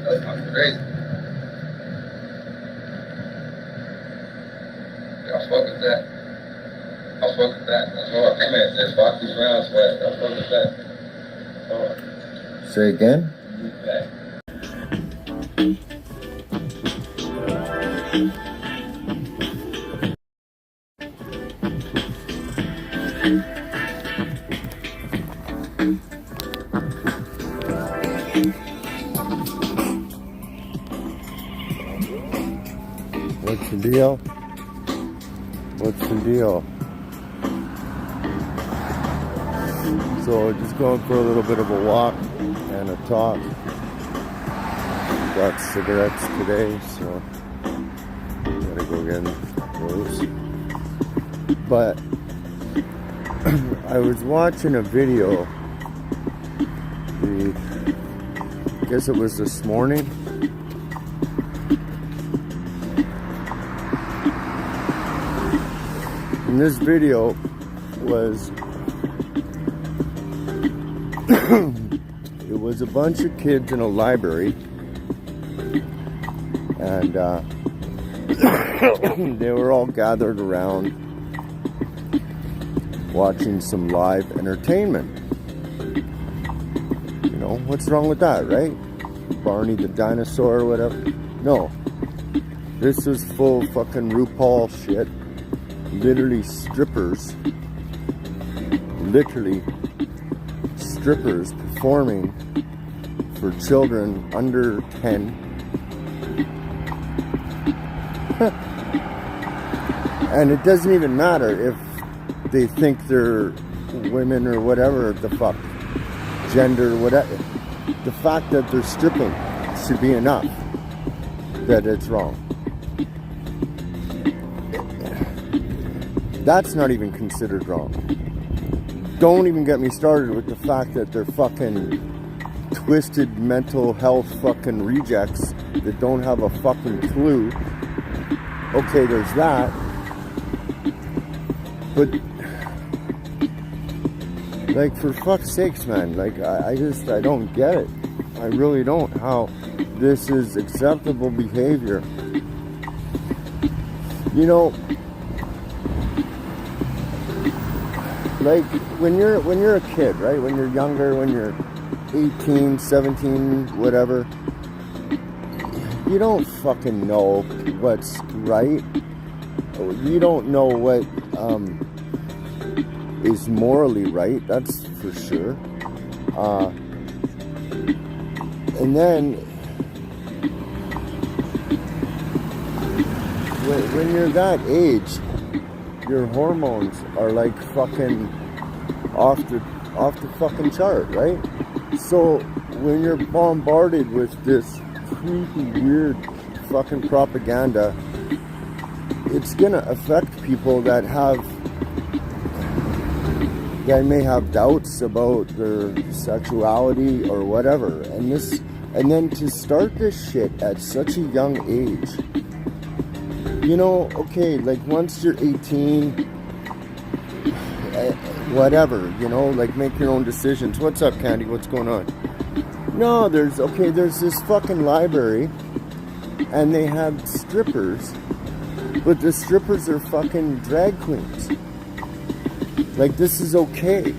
That's fucking crazy. Yeah, I'll fuck with that. I'll fuck with that. That's hard. My man says 5 2 rounds fast. I'll fuck with that. That's hard. Say again? What's the deal? What's the deal? So just going for a little bit of a walk and a talk. Got cigarettes today, so gotta go get those. But I was watching a video. I guess it was this morning. And this video was it was a bunch of kids in a library, and they were all gathered around watching some live entertainment. You know, what's wrong with that, right? Barney the dinosaur or whatever. No, this is full fucking RuPaul shit. Literally strippers performing for children under 10. And it doesn't even matter if they think they're women or whatever the fuck, gender, whatever. The fact that they're stripping should be enough that it's wrong. That's not even considered wrong. Don't even get me started with the fact that they're fucking twisted mental health fucking rejects that don't have a fucking clue. Okay, there's that. But, like, for fuck's sakes, man, like, I don't get it. I really don't, how this is acceptable behavior. You know, like, when you're a kid, right? When you're younger, when you're 18, 17, whatever, you don't fucking know what's right. You don't know what is morally right, that's for sure. And then when you're that age, your hormones are like fucking off the fucking chart, right? So when you're bombarded with this creepy, weird fucking propaganda, it's gonna affect people that may have doubts about their sexuality or whatever. And then to start this shit at such a young age, you know, okay, like once you're 18, whatever, you know, like make your own decisions. What's up, Candy? What's going on? No, there's this fucking library, and they have strippers, but the strippers are fucking drag queens. Like, this is okay.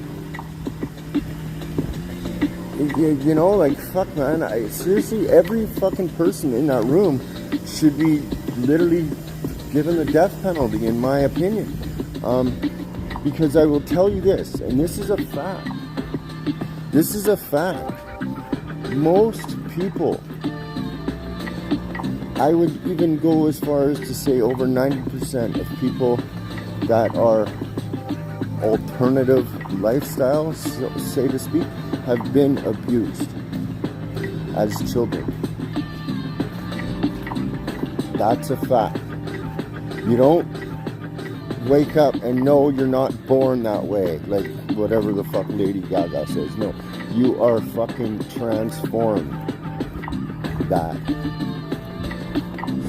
You know, like, fuck, man, seriously, every fucking person in that room should be literally given the death penalty, in my opinion. Because I will tell you this, and this is a fact. This is a fact. Most people, I would even go as far as to say over 90% of people that are alternative lifestyles, so to speak, have been abused as children. That's a fact. You don't wake up and know you're not born that way, like whatever the fuck Lady Gaga says. No, you are fucking transformed. That.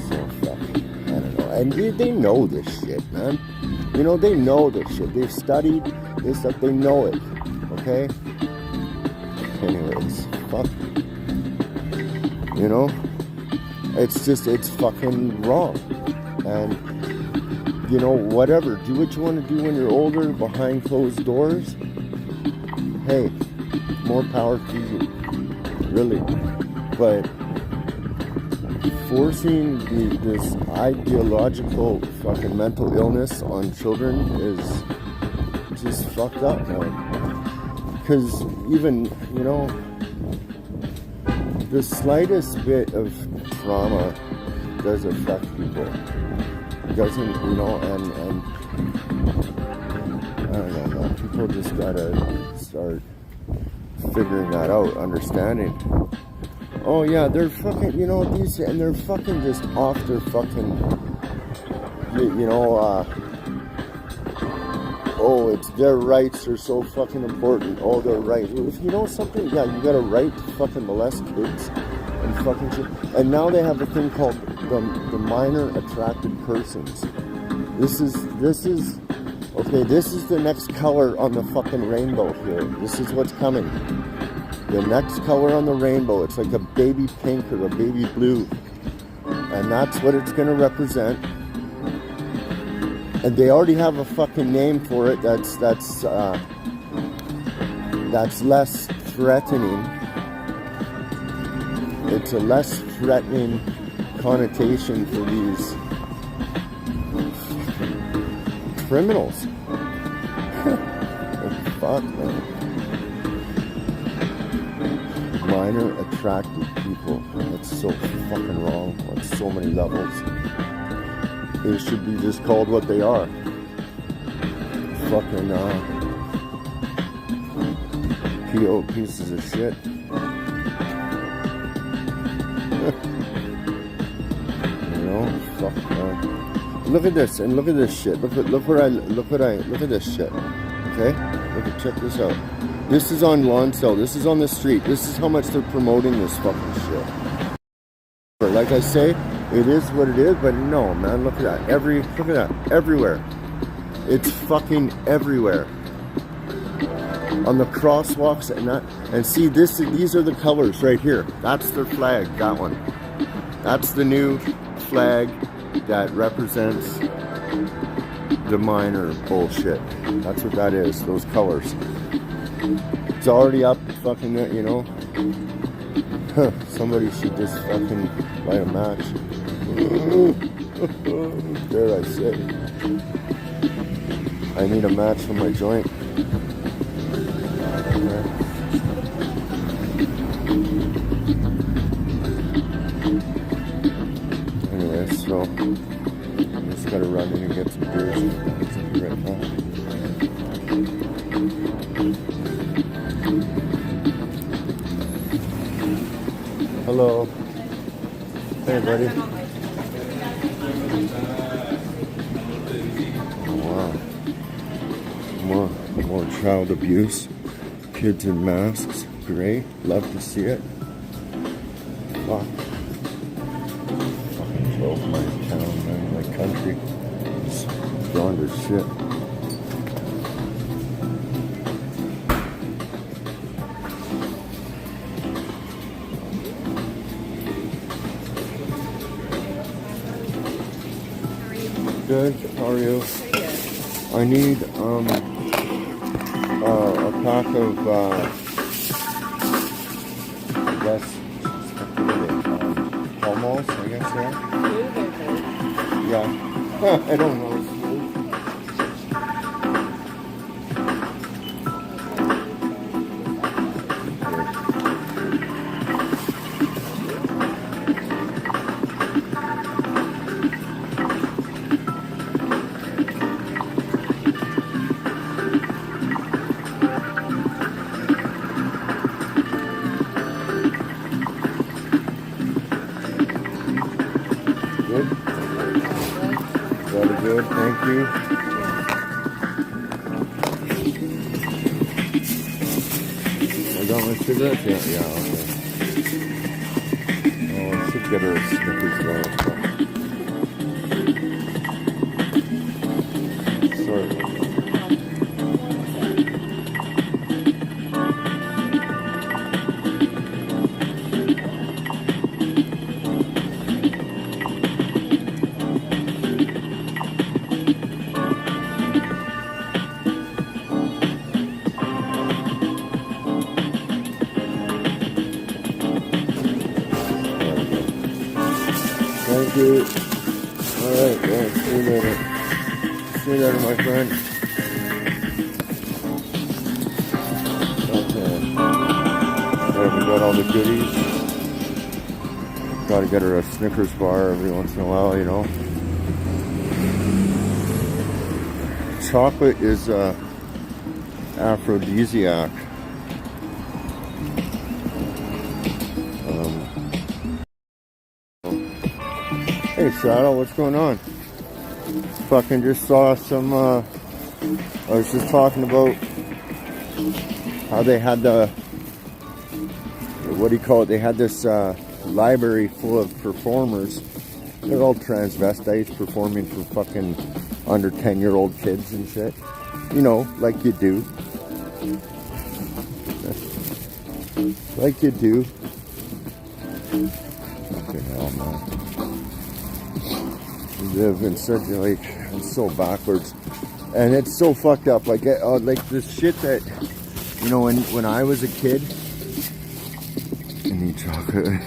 So fucking, I don't know. And they know this shit, man. You know, they know this shit. They've studied this stuff. They know it. Okay? Anyways, fuck. You know? It's fucking wrong. And, you know, whatever. Do what you want to do when you're older, behind closed doors. Hey, more power to you. Really. But forcing this ideological fucking mental illness on children is just fucked up, man. Because even, you know, the slightest bit of trauma does affect people. It doesn't, you know, and I don't know, man. People just gotta start figuring that out, understanding. Oh yeah, they're fucking, you know, these, and they're fucking just off their fucking, you know, oh, it's their rights are so fucking important. Oh, their rights. If you know something, yeah, you got a right to fucking molest kids and fucking shit. And now they have a thing called the minor attracted persons. This is, okay, this is the next color on the fucking rainbow here. This is what's coming. The next color on the rainbow, it's like a baby pink or a baby blue. And that's what it's going to represent. And they already have a fucking name for it that's less threatening. It's a less threatening connotation for these criminals. Fuck, man. Minor attracted people. That's so fucking wrong on so many levels. They should be just called what they are. Fucking PO pieces of shit. You know, fuck. Look at this and look at this shit. Look at this shit. Okay, check this out. This is on lawn sale. This is on the street. This is how much they're promoting this fucking shit. But like I say, it is what it is. But no, man, look at that. Look at that. Everywhere. It's fucking everywhere. On the crosswalks and that. And see, these are the colors right here. That's their flag. That one. That's the new flag that represents the minor bullshit. That's what that is. Those colors. It's already up, fucking, you know. Somebody should just fucking light a match. Dare I say. I need a match for my joint. Anyway, so I just gotta run in and get some beers. I'll be right back. Hello. Hey, buddy. Wow. More child abuse. Kids in masks. Great. Love to see it. Fuck. Fucking drove my town, man. My country. It's gone to shit. Good. How are you? I need a pack of I guess almost. I guess yeah. I don't know. Good, thank you. I got my cigarettes? Yeah, okay. Oh, I should get her a Snickers though. Sorry. dude. Alright, well, see you later. See you later, my friend. Okay. There, we got all the goodies. Gotta get her a Snickers bar every once in a while, you know. Chocolate is aphrodisiac. Hey Shadow, what's going on? Fucking just saw some, I was just talking about how they had the, what do you call it? They had this library full of performers. They're all transvestites performing for fucking under 10-year-old kids and shit. You know, like you do. Like you do. Fucking hell, man. We live in such, like, it's so backwards. And it's so fucked up. Like this shit that, you know, when I was a kid, I need chocolate.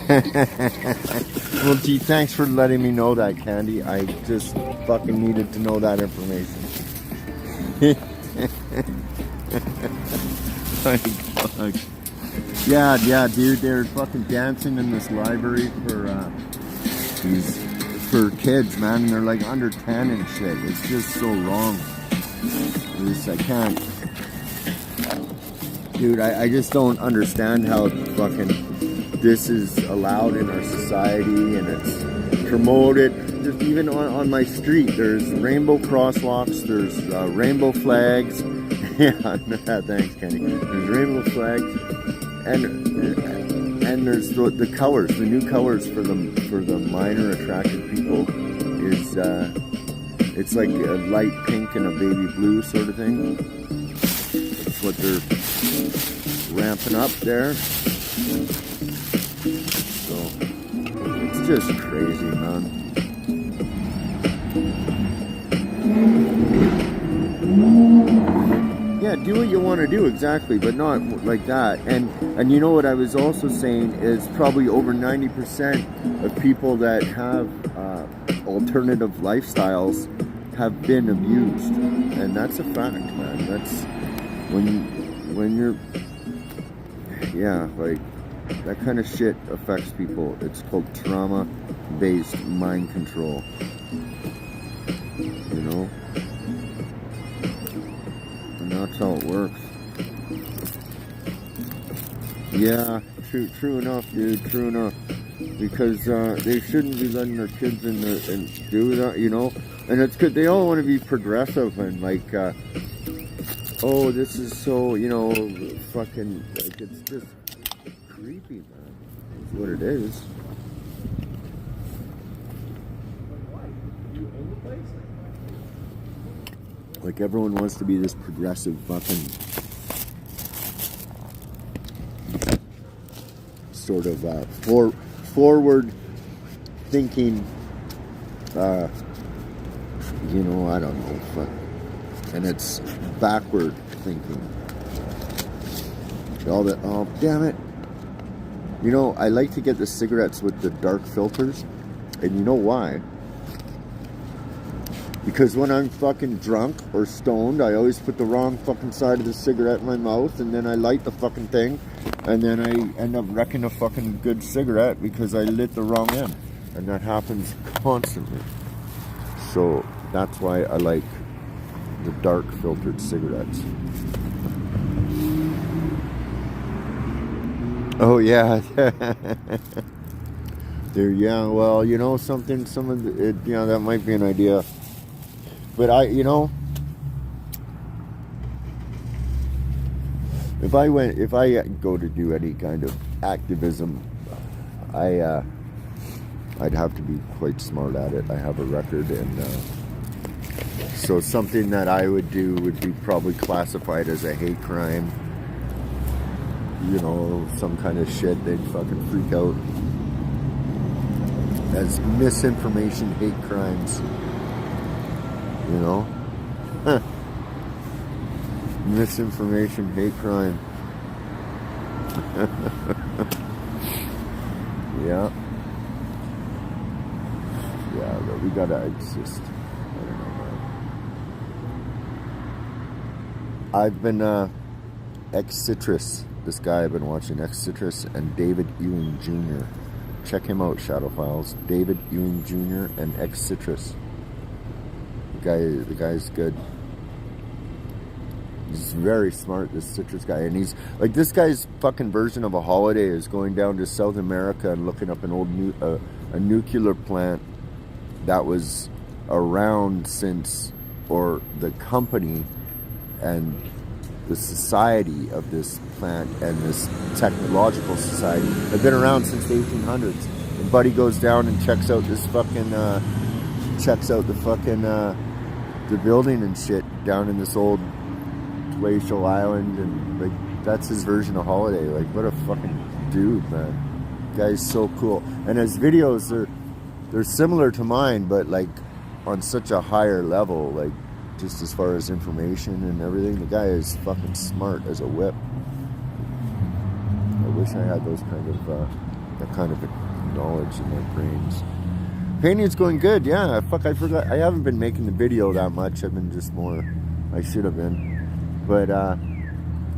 Well, gee, thanks for letting me know that, Candy. I just fucking needed to know that information. My God. Yeah, dude. They're fucking dancing in this library for kids, man. And they're like under 10 and shit. It's just so wrong. I can't. Dude, I just don't understand how fucking this is allowed in our society and it's promoted. Just even on my street, there's rainbow crosswalks, there's rainbow flags. Yeah, thanks, Kenny. There's rainbow flags, and there's the colors, the new colors for the minor attracted people is it's like a light pink and a baby blue sort of thing. That's what they're ramping up there. So it's just crazy, man. Yeah, do what you want to do, exactly, but not like that. And you know what I was also saying is probably over 90% of people that have alternative lifestyles have been abused, and that's a fact, man. That's when you're, yeah, like that kind of shit affects people. It's called trauma-based mind control. You know. That's how it works. Yeah, true enough, dude. True enough. Because they shouldn't be letting their kids in there and do that, you know. And it's good. They all want to be progressive and like, oh, this is so, you know, fucking like it's just creepy, man. That's what it is. Like everyone wants to be this progressive fucking sort of forward thinking, you know, I don't know, and it's backward thinking. All that, oh damn it! You know, I like to get the cigarettes with the dark filters, and you know why? Because when I'm fucking drunk or stoned, I always put the wrong fucking side of the cigarette in my mouth, and then I light the fucking thing, and then I end up wrecking a fucking good cigarette because I lit the wrong end. And that happens constantly. So that's why I like the dark filtered cigarettes. Oh yeah. There, yeah, well, you know something, yeah, that might be an idea. But you know, if I go to do any kind of activism, I'd have to be quite smart at it. I have a record, and so something that I would do would be probably classified as a hate crime. You know, some kind of shit they'd fucking freak out as misinformation, hate crimes. You know? Huh. Misinformation, hate crime. Yeah. We gotta exist. I don't know, man. I've been X-Citrus. This guy I've been watching, X-Citrus and David Ewing Jr. Check him out, Shadow Files. David Ewing Jr. and X-Citrus. The guy's good. He's very smart, this Citrus guy, and he's like, this guy's fucking version of a holiday is going down to South America and looking up an old a nuclear plant that was around since, or the company and the society of this plant and this technological society have been around since the 1800s. And Buddy goes down and checks out this fucking the building and shit down in this old glacial island, and like, that's his version of holiday. Like, what a fucking dude, man. Guy's so cool. And his videos they're similar to mine, but like on such a higher level, like just as far as information and everything. The guy is fucking smart as a whip. I wish I had those that kind of knowledge in my brains. Painting's going good, yeah. Fuck, I forgot. I haven't been making the video that much. I've been just more. I should have been. But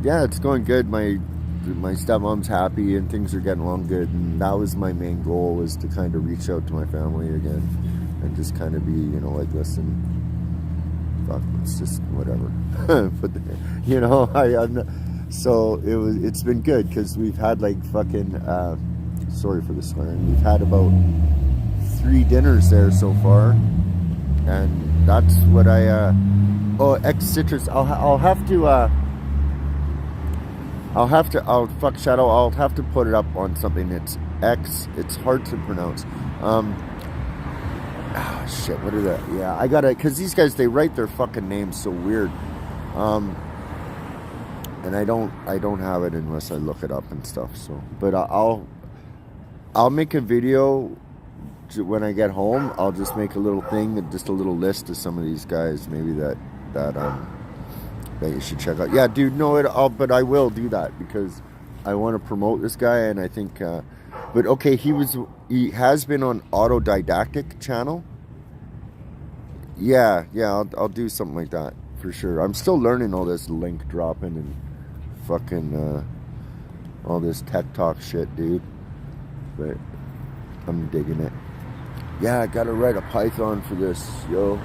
yeah, it's going good. My stepmom's happy and things are getting along good. And that was my main goal, was to kind of reach out to my family again and just kind of be, like, listen, fuck, it's just whatever. But I'm not, so it's been good because we've had like fucking. Sorry for the swearing. We've had about 3 dinners there so far, and that's what I X-Citrus. I'll have to put it up on something. It's X. It's hard to pronounce. Shit. What are that? Yeah, I gotta, because these guys, they write their fucking names so weird. And I don't have it unless I look it up and stuff. So, but I'll make a video. When I get home, I'll just make a little thing, just a little list of some of these guys, maybe that you should check out. Yeah, dude, but I will do that because I want to promote this guy, and I think, but okay, he has been on Autodidactic channel. Yeah, I'll do something like that for sure. I'm still learning all this link dropping and fucking all this tech talk shit, dude. But I'm digging it. Yeah, I gotta write a Python for this, yo.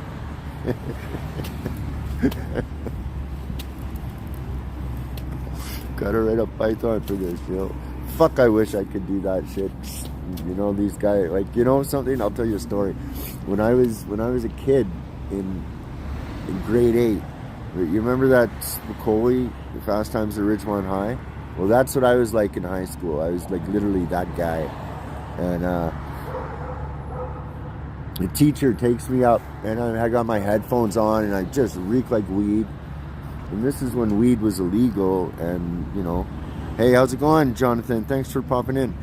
Gotta write a Python for this, yo. Fuck, I wish I could do that shit. These guys, like, something? I'll tell you a story. When I was a kid in grade 8, you remember that Spicoli, The Fast Times at Ridgemont High? Well, that's what I was like in high school. I was like literally that guy. And the teacher takes me up, and I got my headphones on, and I just reek like weed. And this is when weed was illegal, and, hey, how's it going, Jonathan? Thanks for popping in.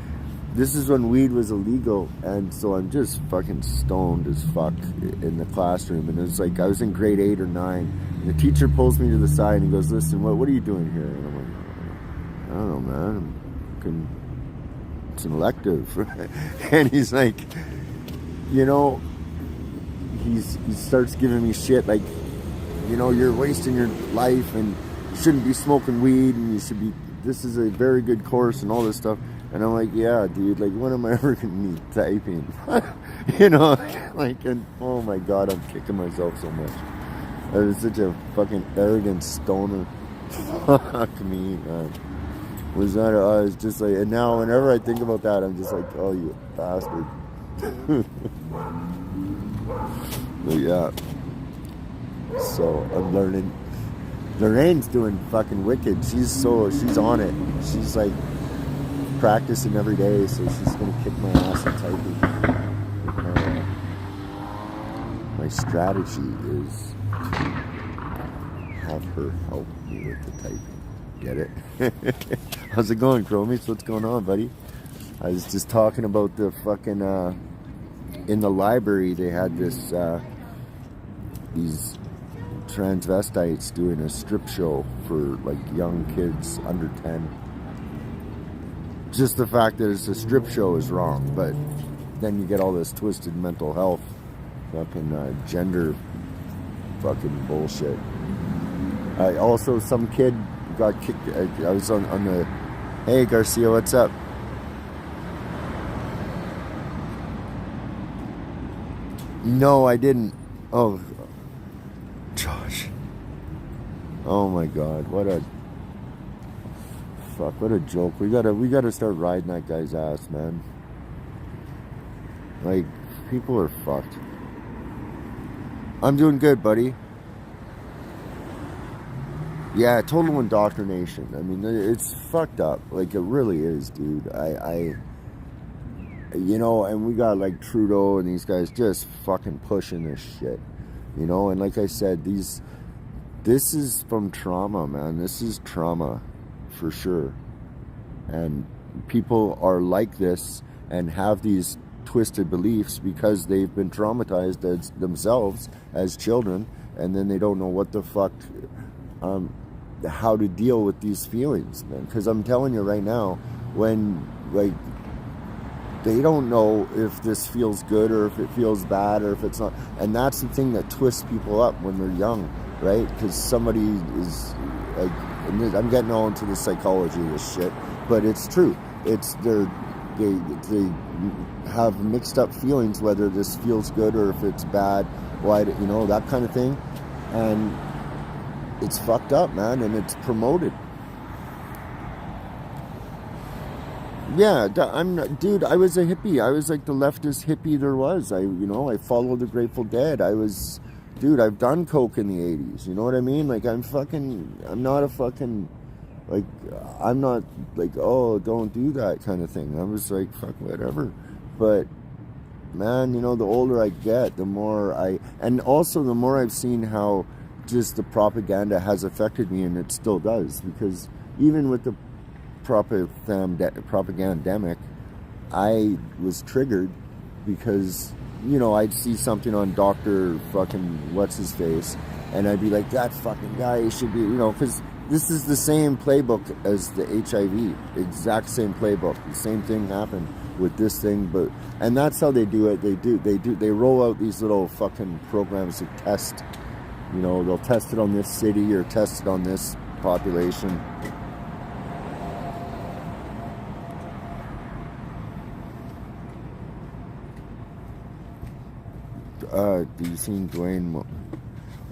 This is when weed was illegal, and so I'm just fucking stoned as fuck in the classroom. And it was like, I was in grade 8 or 9, and the teacher pulls me to the side, and he goes, listen, what are you doing here? And I'm like, I don't know, man. It's an elective. And he's like, he starts giving me shit like, you're wasting your life and you shouldn't be smoking weed and this is a very good course and all this stuff. And I'm like, yeah, dude, like, when am I ever going to need typing? And oh my God, I'm kicking myself so much. I was such a fucking arrogant stoner. Fuck me, man. I was just like, and now whenever I think about that, I'm just like, oh, you bastard. But yeah, so I'm learning. Lorraine's doing fucking wicked. She's on it. She's like practicing every day, so she's gonna kick my ass in typing. My strategy is to have her help me with the typing. Get it? How's it going, Chromies? What's going on, buddy? I was just talking about the fucking in the library they had this these transvestites doing a strip show for like young kids under 10. Just the fact that it's a strip show is wrong, but then you get all this twisted mental health fucking gender fucking bullshit. Also, some kid got kicked. I was on the. Hey, Garcia, what's up? No, I didn't. Oh, Josh. Oh my God, what a fuck! What a joke. We gotta start riding that guy's ass, man. Like, people are fucked. I'm doing good, buddy. Yeah, total indoctrination. I mean, it's fucked up. Like, it really is, dude. You know, and we got like Trudeau and these guys just fucking pushing this shit. You know, and like I said, this is from trauma, man. This is trauma for sure. And people are like this and have these twisted beliefs because they've been traumatized as themselves as children, and then they don't know what the fuck, how to deal with these feelings, man. Because I'm telling you right now, when, like, they don't know if this feels good or if it feels bad or if it's not. And that's the thing that twists people up when they're young, right? Because somebody is, like, I'm getting all into the psychology of this shit, but it's true. It's they have mixed up feelings, whether this feels good or if it's bad, why, you know, that kind of thing. And it's fucked up, man, and it's promoted. Yeah, dude, I was a hippie. I was like the leftist hippie there was. I followed the Grateful Dead. I've done coke in the 80s. You know what I mean? Like, I'm not a fucking, like, I'm not like, oh, don't do that kind of thing. I was like, fuck, whatever. But, man, you know, the older I get, the more and also the more I've seen how just the propaganda has affected me, and it still does, because even with the propagandemic, I was triggered because, you know, I'd see something on Dr. fucking what's his face, and I'd be like, that fucking guy should be, you know, because this is the same playbook as the HIV, exact same playbook. The same thing happened with this thing, and that's how they do it. They roll out these little fucking programs to test, you know, they'll test it on this city or test it on this population. Do you seen Dwayne?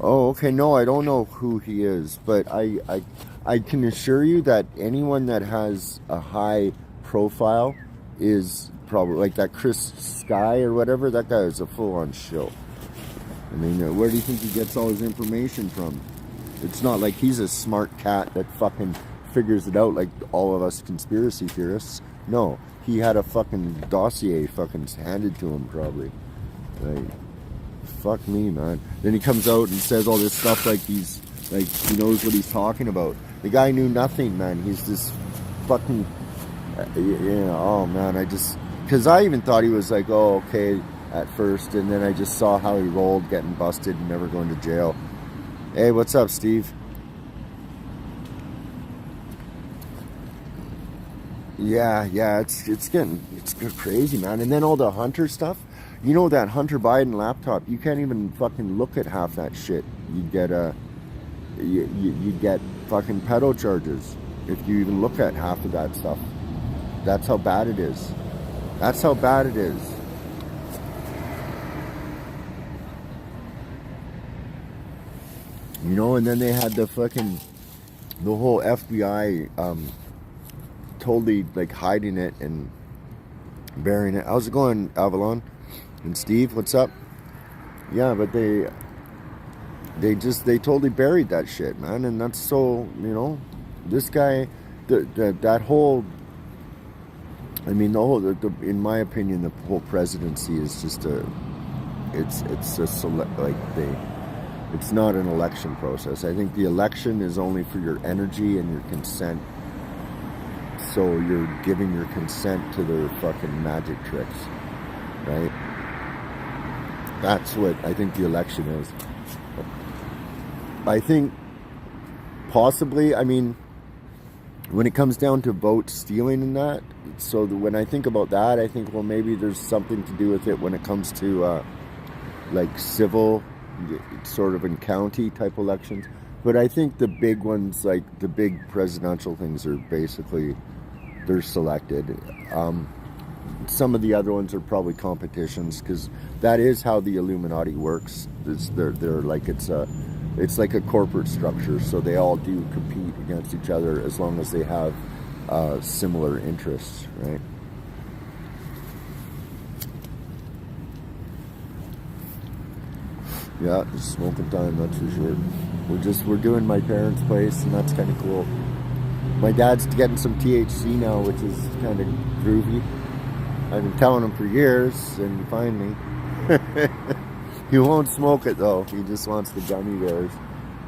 Oh, okay. No, I don't know who he is, but I can assure you that anyone that has a high profile is probably like that Chris Sky or whatever. That guy is a full-on shill. I mean, where do you think he gets all his information from? It's not like he's a smart cat that fucking figures it out like all of us conspiracy theorists. No, he had a fucking dossier fucking handed to him probably. Like, fuck me, man. Then he comes out and says all this stuff like he knows what he's talking about. The guy knew nothing, man. He's this fucking, oh man, because I even thought he was like, oh, okay, at first, and then I just saw how he rolled, getting busted and never going to jail. Hey, what's up, Steve? Yeah, it's getting crazy, man. And then all the Hunter stuff. You know, that Hunter Biden laptop, you can't even fucking look at half that shit. You get you get fucking pedo charges if you even look at half of that stuff. That's how bad it is. That's how bad it is. You know, and then they had the whole FBI totally like hiding it and burying it. How's it going, Avalon? And Steve, what's up? Yeah, but they totally buried that shit, man. And that's so, you know, this guy, that whole, I mean, in my opinion, the whole presidency is just it's not an election process. I think the election is only for your energy and your consent. So you're giving your consent to their fucking magic tricks, right? That's what I think the election is. I think possibly, I mean, when it comes down to vote stealing and that, so when I think about that, I think, well, maybe there's something to do with it when it comes to like civil, sort of in county type elections. But I think the big ones, like the big presidential things, are basically they're selected. Some of the other ones are probably competitions because that is how the Illuminati works. They're like it's like a corporate structure, so they all do compete against each other as long as they have similar interests, right? Yeah, it's smoking time, that's for sure. We're doing my parents' place, and that's kind of cool. My dad's getting some THC now, which is kind of groovy. I've been telling him for years, and finally. He won't smoke it though. He just wants the gummy bears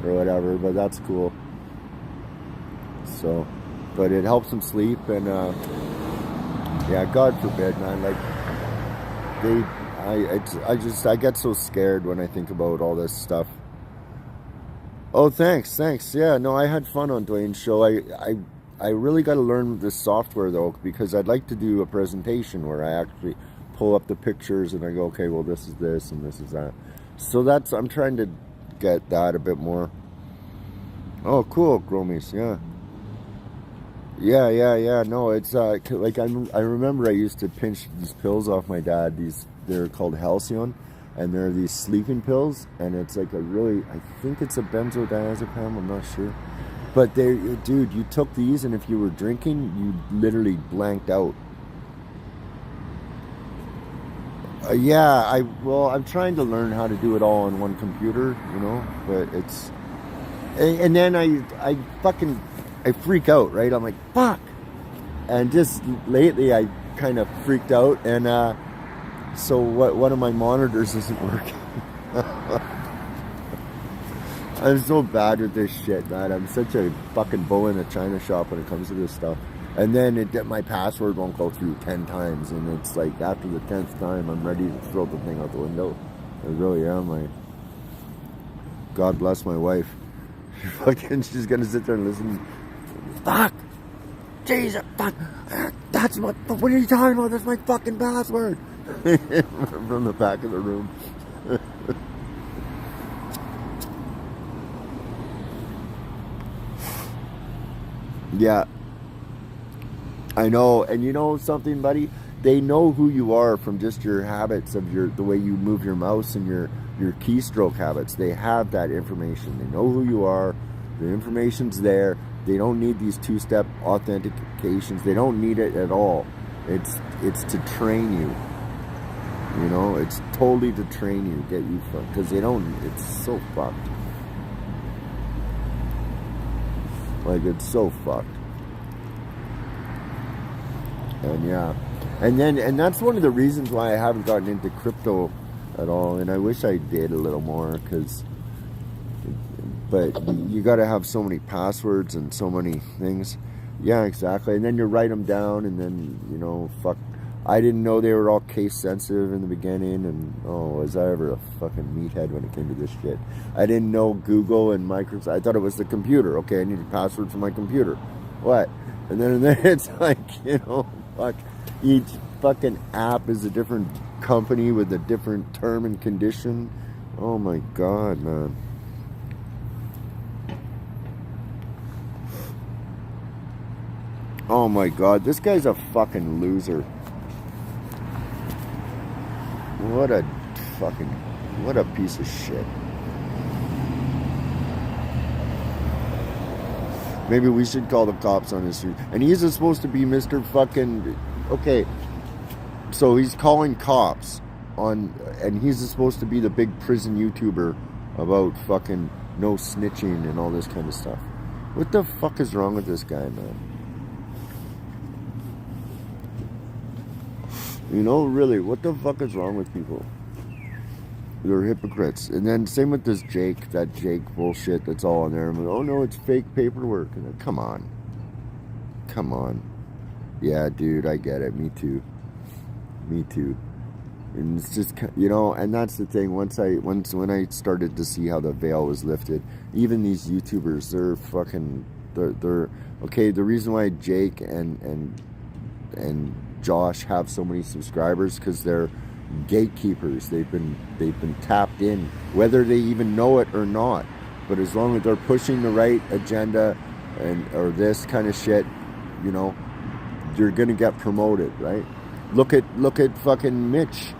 or whatever, but that's cool. So, but it helps him sleep, and yeah, God forbid, man. Like I get so scared when I think about all this stuff. Oh, thanks. Yeah, no, I had fun on Dwayne's show. I really got to learn this software though, because I'd like to do a presentation where I actually pull up the pictures and I go, okay, well, this is this and this is that. So I'm trying to get that a bit more. Oh, cool, Gromies, yeah. Yeah. No, it's like I remember I used to pinch these pills off my dad. They're called Halcyon, and they're these sleeping pills, and it's like I think it's a benzodiazepam. I'm not sure, but dude, you took these, and if you were drinking, you literally blanked out. Yeah, I'm trying to learn how to do it all on one computer, but it's, and then I freak out, right? I'm like, fuck. And just lately I kind of freaked out, and so one of my monitors isn't working. I'm so bad with this shit, man. I'm such a fucking bull in a china shop when it comes to this stuff. And then my password won't go through 10 times, and it's like after the 10th time I'm ready to throw the thing out the window. I really am. God bless my wife. She's gonna sit there and listen. Fuck! Jesus, fuck! What are you talking about? That's my fucking password! From the back of the room. Yeah. I know, and you know something, buddy? They know who you are from just your habits of the way you move your mouse and your keystroke habits. They have that information. They know who you are. The information's there. They don't need these two-step authentications. They don't need it at all. It's to train you. It's totally to train you, get you fucked. Because it's so fucked. Like, it's so fucked. And yeah, and that's one of the reasons why I haven't gotten into crypto at all, and I wish I did a little more, but you got to have so many passwords and so many things. Yeah, exactly. And then you write them down, and then fuck. I didn't know they were all case sensitive in the beginning, and was I ever a fucking meathead when it came to this shit? I didn't know Google and Microsoft. I thought it was the computer. Okay, I need a password for my computer. What? And then it's like, fuck, each fucking app is a different company with a different term and condition. Oh my God, man. Oh my God, this guy's a fucking loser. What a piece of shit. Maybe we should call the cops on this dude. And he's supposed to be Mr. fucking... Okay, so he's calling cops on... And he's supposed to be the big prison YouTuber about fucking no snitching and all this kind of stuff. What the fuck is wrong with this guy, man? Really, what the fuck is wrong with people? They're hypocrites. And then same with this that Jake bullshit that's all on there. I'm like, oh no, it's fake paperwork. And then, come on. Yeah, dude, I get it. Me too. And it's just, and that's the thing. When I started to see how the veil was lifted, even these YouTubers, they're okay. The reason why Jake and Josh have so many subscribers because they're gatekeepers. They've been tapped in, whether they even know it or not. But as long as they're pushing the right agenda or this kind of shit, you know, you're gonna get promoted, right? Look at fucking Mitch.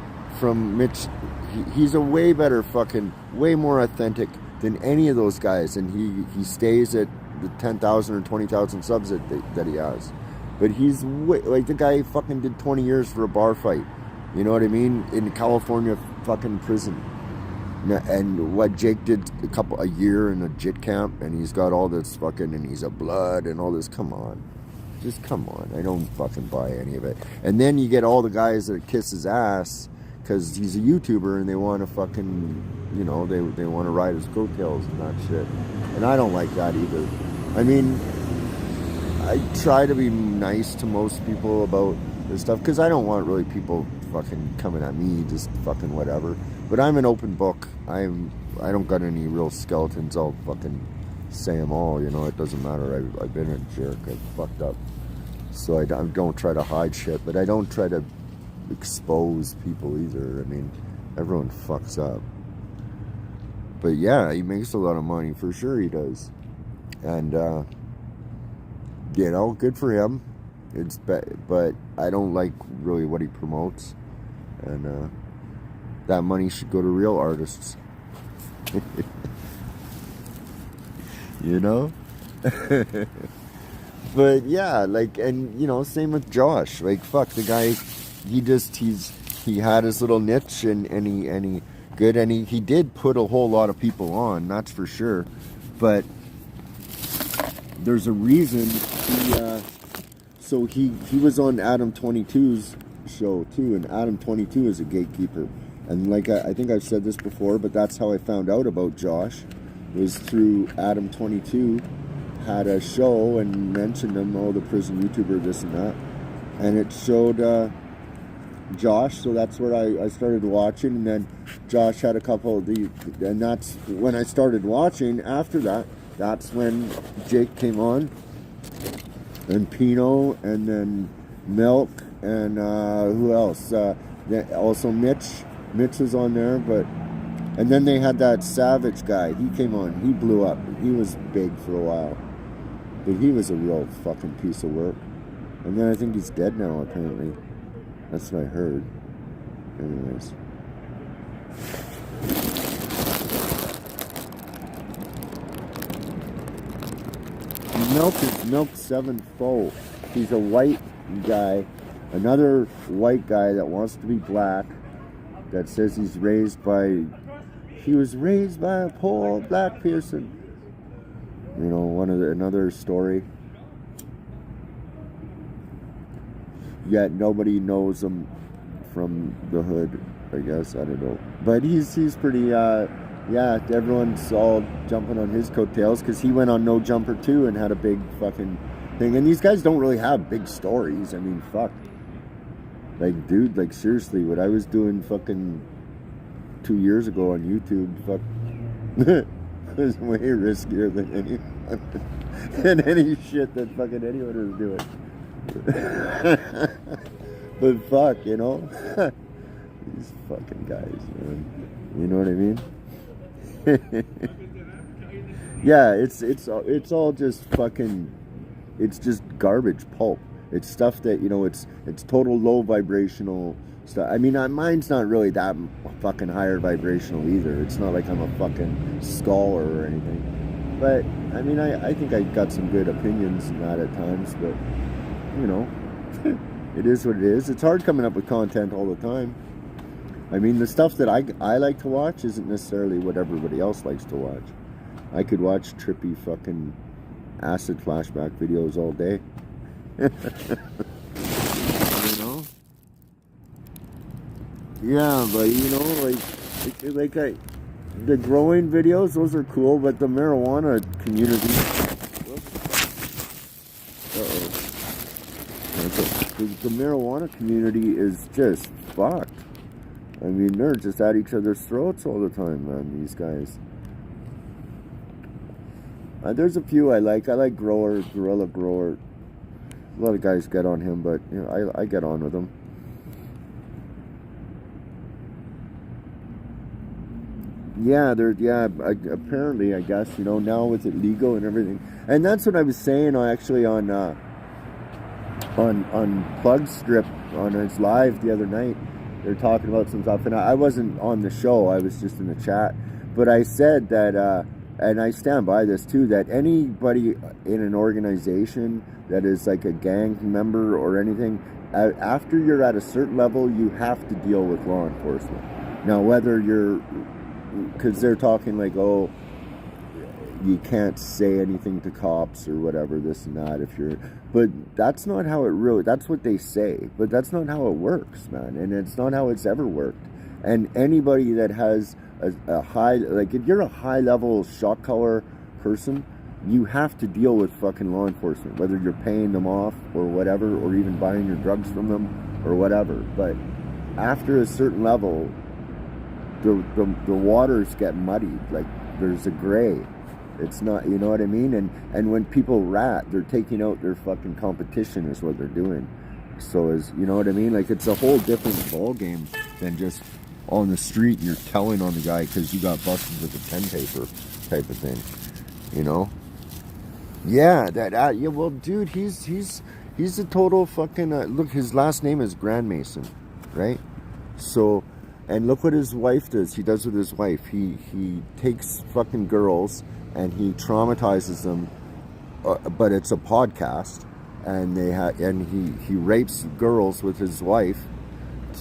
He's a way better way more authentic than any of those guys, and he stays at the 10,000 or 20,000 subs that he has. But he's like the guy fucking did 20 years for a bar fight. You know what I mean? In California fucking prison. And what Jake did a year in a JIT camp, and he's got all this and he's a blood and all this. Come on. Just come on. I don't fucking buy any of it. And then you get all the guys that kiss his ass because he's a YouTuber and they want to fucking, you know, they want to ride his coattails and that shit. And I don't like that either. I mean, I try to be nice to most people about this stuff because I don't want really people fucking coming at me just fucking whatever. But I'm an open book. I don't got any real skeletons. I'll fucking say them all, you know. It doesn't matter. I've been a jerk. I've fucked up. So I don't try to hide shit, but I don't try to expose people either. I mean, everyone fucks up. But yeah, he makes a lot of money. For sure he does. And, you know, good for him. But I don't like really what he promotes. And that money should go to real artists. You know? But yeah, like, and you know, same with Josh. Like, fuck, the guy, he had his little niche and he did put a whole lot of people on, that's for sure. But there's a reason he was on Adam 22's show too, and Adam 22 is a gatekeeper. And like I think I've said this before, but that's how I found out about Josh, was through Adam 22 had a show and mentioned him, the prison YouTuber, this and that. And it showed Josh, so that's where I started watching. And then Josh had a couple of and that's when I started watching. After that, that's when Jake came on, and Pino, and then Milk, and who else? Also Mitch was on there, and then they had that Savage guy. He came on. He blew up. He was big for a while. But he was a real fucking piece of work. And then I think he's dead now, apparently. That's what I heard. Anyways. Milk 7-fold. He's a white guy. Another white guy that wants to be black. That says he was raised by a poor black person. You know, another story. Yet nobody knows him from the hood, I guess. I don't know. But he's pretty, everyone's all jumping on his coattails because he went on No Jumper too and had a big fucking thing. And these guys don't really have big stories. I mean, fuck. Like, dude, like, seriously, what I was doing fucking 2 years ago on YouTube, fuck, was way riskier than any shit that fucking anyone was doing. But fuck, you know? These fucking guys, man. You know what I mean? Yeah, it's all just fucking, it's just garbage pulp. It's stuff that, you know, it's total low vibrational stuff. I mean, mine's not really that fucking higher vibrational either. It's not like I'm a fucking scholar or anything. But, I mean, I think I got some good opinions in that at times, but, you know, it is what it is. It's hard coming up with content all the time. I mean, the stuff that I like to watch isn't necessarily what everybody else likes to watch. I could watch trippy fucking acid flashback videos all day. You know? Yeah, but you know, like the growing videos, those are cool, but the marijuana community, the marijuana community is just fucked. I mean, they're just at each other's throats all the time, man, these guys. There's a few I like. I like Gorilla Grower. A lot of guys get on him, but you know, I get on with him. Yeah, apparently, I guess, now with it legal and everything. And that's what I was saying actually on Plug Strip on his live the other night. They're talking about some stuff, and I wasn't on the show, I was just in the chat. But I said that, and I stand by this too, that anybody in an organization that is like a gang member or anything, after you're at a certain level, you have to deal with law enforcement. Now, whether you're, because they're talking like, oh, you can't say anything to cops or whatever, this and that, if you're, but that's not how it really, that's what they say, but that's not how it works, man, and it's not how it's ever worked. And anybody that has a high, like if you're a high level shot caller person, you have to deal with fucking law enforcement, whether you're paying them off or whatever, or even buying your drugs from them or whatever. But after a certain level, the waters get muddied, like there's a gray. It's not, you know what I mean? And when people rat, they're taking out their fucking competition is what they're doing. So you know what I mean? Like it's a whole different ball game than just on the street you're telling on the guy because you got busted with a 10 paper type of thing, you know? Yeah, yeah. Well, dude, he's a total fucking. Look, his last name is Grand Mason, right? So, and look what his wife does. He does with his wife. He takes fucking girls and he traumatizes them. But it's a podcast, and he rapes girls with his wife.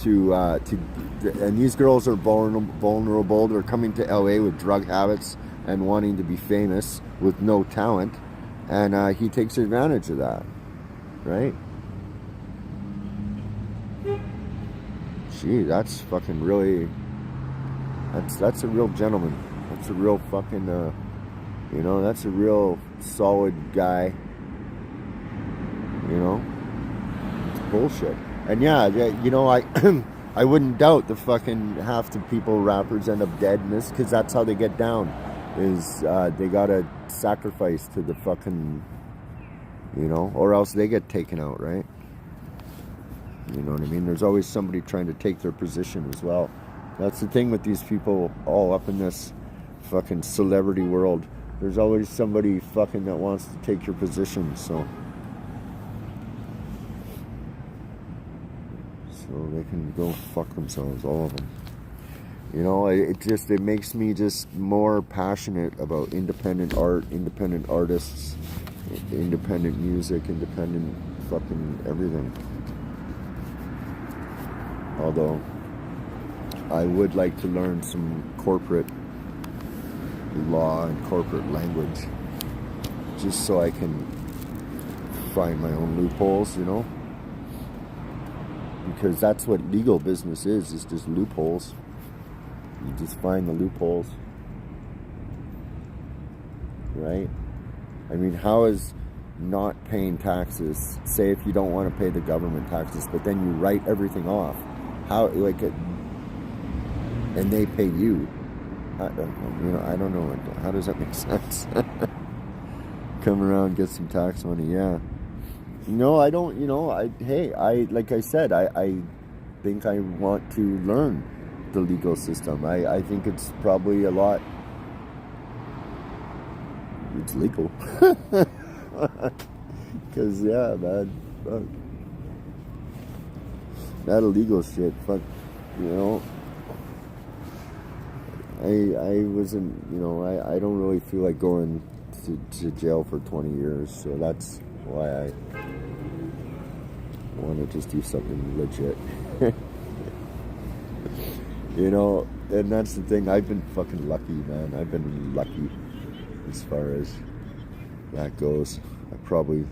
And these girls are vulnerable. They're coming to LA with drug habits and wanting to be famous with no talent. And he takes advantage of that, right? Gee, that's fucking really. That's a real gentleman. That's a real fucking. That's a real solid guy. It's bullshit. And yeah, I wouldn't doubt the fucking half the people rappers end up dead in this because that's how they get down. Is they gotta sacrifice to the fucking, or else they get taken out, right? You know what I mean? There's always somebody trying to take their position as well. That's the thing with these people all up in this fucking celebrity world. There's always somebody fucking that wants to take your position, so they can go fuck themselves, all of them. It makes me just more passionate about independent art, independent artists, independent music, independent fucking everything. Although, I would like to learn some corporate law and corporate language, just so I can find my own loopholes, Because that's what legal business is just loopholes. You just find the loopholes, right? I mean, how is not paying taxes, say if you don't want to pay the government taxes, but then you write everything off, how, and they pay you, I don't know, how does that make sense? Come around, get some tax money, yeah. I don't, like I said, I think I want to learn the legal system. I think it's probably a lot. It's legal. Because, yeah, man. Fuck. That illegal shit. Fuck. I wasn't, I don't really feel like going to jail for 20 years. So that's why I want to just do something legit. And that's the thing. I've been fucking lucky, man. I've been lucky as far as that goes. I probably,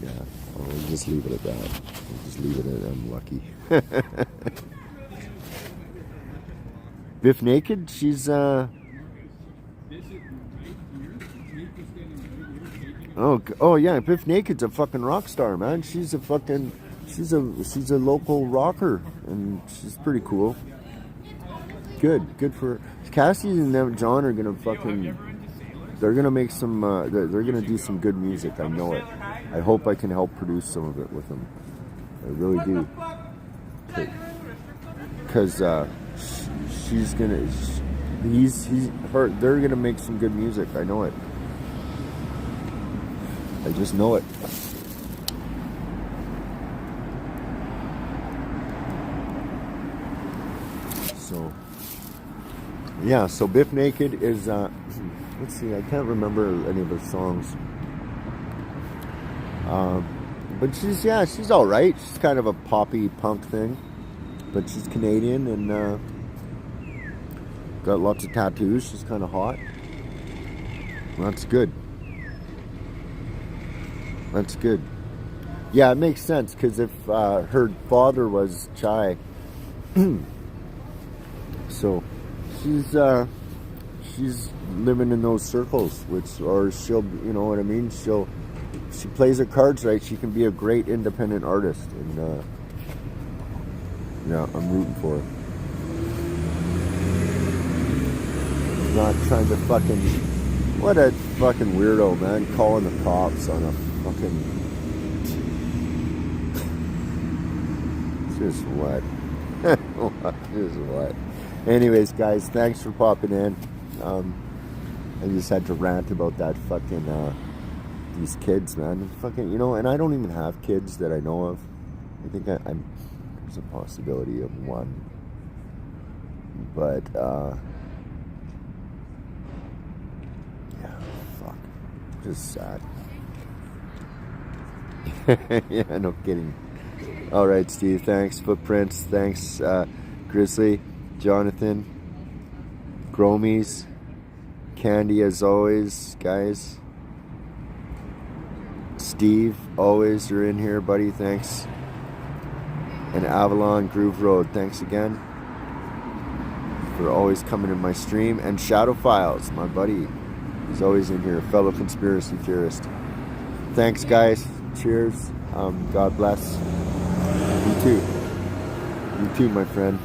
yeah, I'll just leave it at that. I'll just leave it at I'm lucky. Biff Naked, she's, oh yeah, Biff Naked's a fucking rock star, man. She's a local rocker, and she's pretty cool. Good for her. Cassie and them, John, are gonna they're gonna make some, they're gonna do some good music, I know it. I hope I can help produce some of it with them. I really do. Because she's gonna. They're gonna make some good music. I know it. I just know it. So, yeah. So Biff Naked is. Let's see. I can't remember any of her songs. But she's all right. She's kind of a poppy punk thing, but she's Canadian and got lots of tattoos. She's kind of hot. That's good. That's good. Yeah, it makes sense because if her father was Chai, so she's living in those circles, or she'll, you know what I mean. She plays her cards right. She can be a great independent artist, and yeah, I'm rooting for her. Not trying to fucking. What a fucking weirdo, man! Calling the cops on a fucking. Just what? Just what? Anyways, guys, thanks for popping in. I just had to rant about that fucking. These kids, man, fucking, you know, and I don't even have kids that I know of. I think I'm there's a possibility of one, but yeah, fuck, just sad. Yeah, no kidding. All right, Steve, thanks. Footprints, thanks. Grizzly, Jonathan, Gromies, Candy, as always, guys. Steve, always, you're in here, buddy. Thanks. And Avalon Groove Road, thanks again for always coming in my stream. And Shadow Files, my buddy, he's always in here, fellow conspiracy theorist. Thanks, guys. Cheers. God bless. You too. You too, my friend.